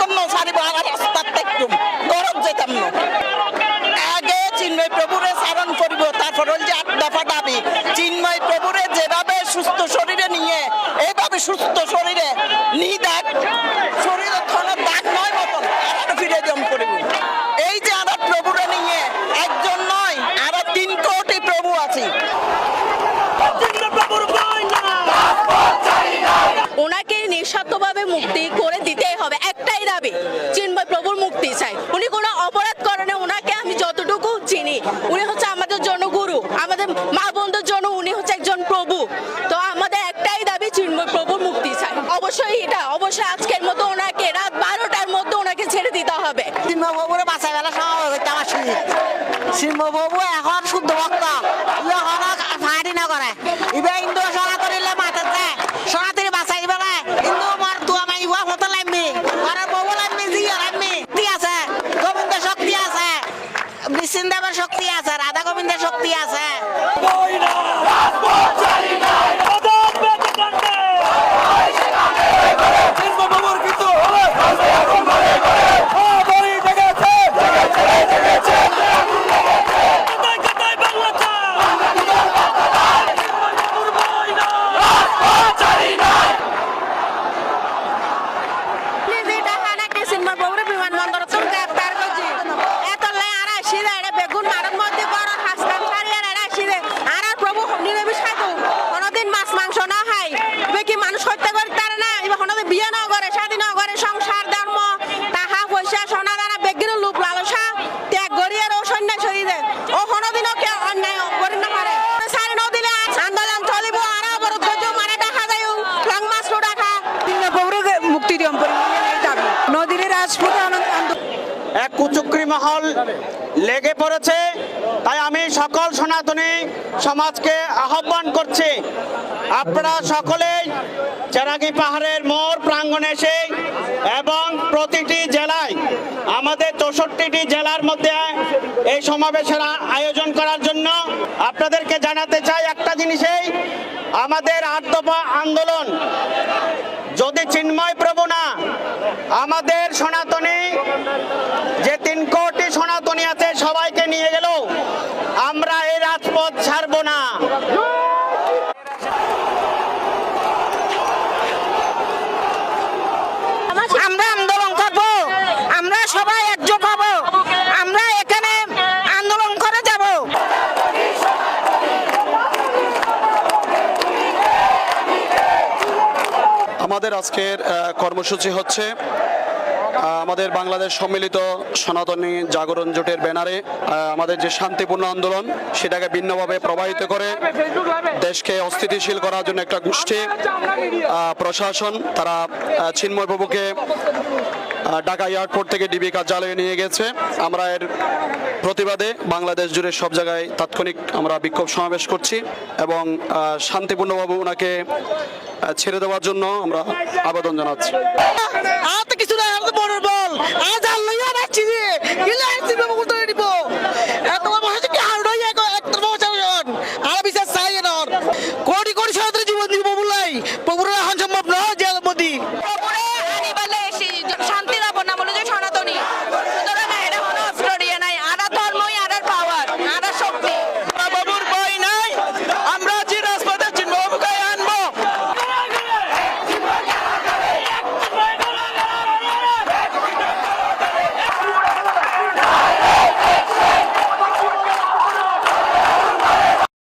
যতক্ষণ সারিব আর রাস্তার দেখতুম গরজ যেতাম না আগে চিন্ময় প্রভুরে সারণ করিব তারপর হল যে 8 দফা দাবি চিন্ময় প্রভুরে যেভাবে সুস্থ শরীরে নিয়ে এইভাবে সুস্থ শরীরে নি দেখ শরীরে থানা দাগ নয় মতন আর ফিরে জম করিব এই যে আমরা প্রভুরে নিয়ে একজন নয় আর 3 কোটি প্রভু আছি ওনাকে নিঃস্বার্থভাবে মুক্তি করে দিতেই হবে একটাই দাবি চিন্ময় প্রভুর মুক্তি চাই উনি কোনো অপরাধ করেন ওনাকে আমি যতটুকু চিনি উনি হচ্ছে আমাদের জন্য গুরু আমাদের মা বোনদের জন্য উনি হচ্ছে একজন প্রভু তো আমাদের একটাই দাবি চিন্ময় প্রভুর মুক্তি চাই অবশ্যই এটা অবশ্যই আজকের মতো ওনাকে রাত 12টার মধ্যে ওনাকে ছেড়ে দিতে হবে চিন্ময় প্রভুরে বাঁচাই বেলা সময় হইতে আমার শুনি চিন্ময় প্রভু এখন শুদ্ধ ভক্ত এখন ফাঁড়ি না করে ইবে হিন্দু সনাতনীলে মাথা দেয় সনাতনী বাঁচাই বেলা হিন্দু আমার তু আমার ইয়া হতে লাগবে আর প্রভু লাগবে জি লাগবে শক্তি আছে গোবিন্দ শক্তি আছে নৃসিংহদেবের শক্তি আছে রাধা গোবিন্দের শক্তি আছে এক কুচক্রী মহল লেগে পড়েছে তাই আমি সকল সনাতনী সমাজকে আহ্বান করছি আপনারা সকলেই চেরাগি পাহাড়ের মোড় প্রাঙ্গণে এসে এবং প্রতিটি জেলায় আমাদের 64টি জেলার মধ্যে এই সমাবেশের আয়োজন করার জন্য আপনাদেরকে জানাতে চাই একটা জিনিসেই আমাদের 8 দফা আন্দোলন যদি চিন্ময় প্রভু না আমাদের সনাতনী যে 3 কোটি সনাতনী আছে সবাইকে নিয়ে গেল আমরা এই রাজপথ ছাড়ব না আমরা আন্দোলন করব আমরা সবাই একজোট হব আমরা এখানে আন্দোলন করে যাব আমাদের আজকের কর্মসূচি হচ্ছে আমাদের বাংলাদেশ সম্মিলিত সনাতনী জাগরণ জোটের ব্যানারে আমাদের যে শান্তিপূর্ণ আন্দোলন সেটাকে ভিন্নভাবে প্রবাহিত করে দেশকে অস্থিতিশীল করার জন্য একটা গোষ্ঠী প্রশাসন তারা চিন্ময় প্রভুকে ঢাকা এয়ারপোর্ট থেকে ডিবি কার্যালয়ে নিয়ে গেছে আমরা এর প্রতিবাদে বাংলাদেশ জুড়ে সব জায়গায় তাৎক্ষণিক আমরা বিক্ষোভ সমাবেশ করছি এবং শান্তিপূর্ণভাবে ওনাকে ছেড়ে দেওয়ার জন্য আমরা আবেদন জানাচ্ছি আর তো কিছু না আর তো বড় বল আজ আল্লাহ রাখছি